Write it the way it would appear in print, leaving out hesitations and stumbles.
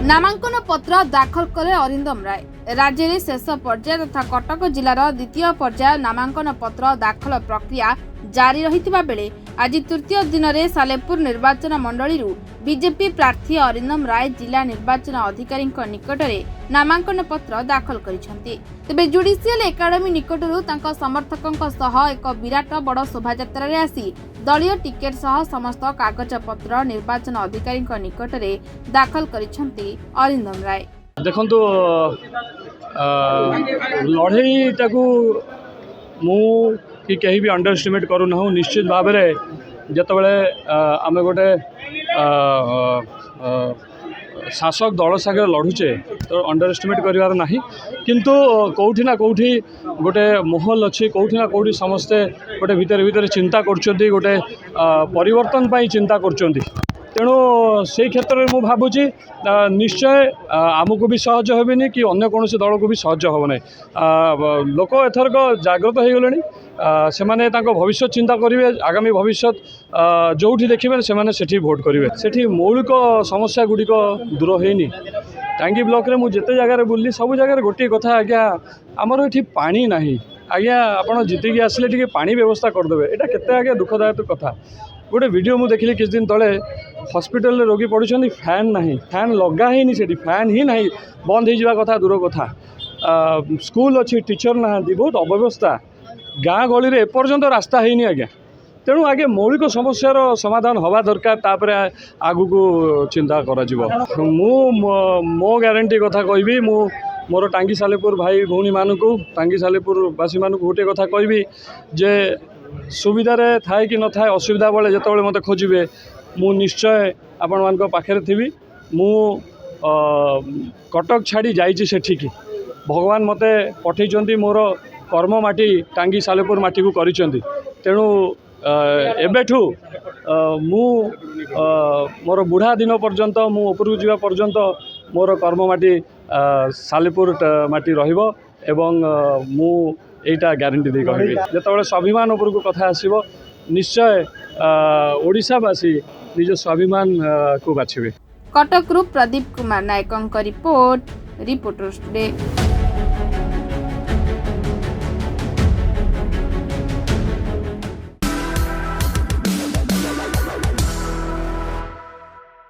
नामांकन पत्र दाखल कले अरिंदम राय। राज्य में शेष पर्याय तथा कटक जिलार द्वितीय पर्याय नामांकन पत्र दाखल प्रक्रिया जारी रहितिबा बेले आज तृतीय दिन में सालेपुर निर्वाचन मंडली बीजेपी प्रार्थी अरिंदम राय जिला निर्वाचन अधिकारी निकट में नामांकन पत्र दाखल करिसेंती। तेबे जुडिशियल एकाडेमी निकटरू तांका समर्थकों सह एक विराट बड़ शोभायात्रा रे आसी दलीय टिकेट सह समस्त कागज पत्र निर्वाचन अधिकारी निकट में दाखल करिसेंती अरिंदम राय। देखंतु लड़ई ताकू मु कि कहीं भी अंडर एस्टिमेट करूना। निश्चित भाव में जितेबाला आम गोटे शासक दल सागर लड़ुचे तो अंडर एस्टिमेट करार ना, किंतु कौटी ना कौटी गोटे माहौल अच्छी, कौटी ना कौटी समस्ते गोटे भितर भितर चिंता कर गोटे परिवर्तन पाई चिंता कर। तेणु से क्षेत्र में मुझे भावुची निश्चय आमको भी सहज हेनी कि अन्य कौन दल को भी सहज हे ना। लोक एथरक जागृत हो गले से भविष्य चिंता करेंगे। आगामी भविष्य जो देखिए से भोट करेंगे। से मौलिक समस्या गुड़िक दूर होनी। टांगी ब्लॉक रे मुझे जिते जगह बुल्ली सब जगह गोटे कथा आज्ञा आमर ये पानी ना आज्ञा आप जीतिकी आसिले टी पानी व्यवस्था करदे। यहाँ केते आज्ञा दुखदायक कथा। गोटे वीडियो मुझे देखिली किछ दिन तले हॉस्पिटल रे रोगी पड़ुछन्ती, फैन नहीं, फैन लगा ही नहीं, सेठी फैन ही नहीं, बंद हो जावा कथा दूर कथा। स्कूल अच्छी टीचर ना, बहुत अव्यवस्था। गाँ गली रे एपर्यंत रास्ता है आज्ञा। तेणु आगे मौलिक समस्यार समाधान हवा दरकार, तापर आगु को चिंता करा जिवो। मो ग्यारंटी कथा कहबी, मोर टांगी सालेपुर भाई भौणी मानू, टांगी सालेपुर बासी मानू गोटे कथा कहबी जे सुविधा रे थाए कि न थाए असुविधा बेले जितेबाला मत खोजे मु निश्चय आपण मान पाखे थी। मु कटक छाड़ी जाइए सेठिकी भगवान मते पठे मोर कर्म माटी टांगी सालेपुर माटी को करिसेंती। तेणु एबेठू मु मोर बुढ़ा दिन पर्यंत मु उपरकू जावा पर्यंत मोर कर्म माटी सालेपुर माटी रहिबो एवं मु एटा ग्यारंटी दे कहबी। जेतेबाला स्वाभिमान उपरकू कथा आसीबो निश्चय ओडिशावासी निज स्वाभिमान को बाछिबे। कटक प्रदीप कुमार नायकों रिपोर्ट, रिपोर्टर्स टुडे।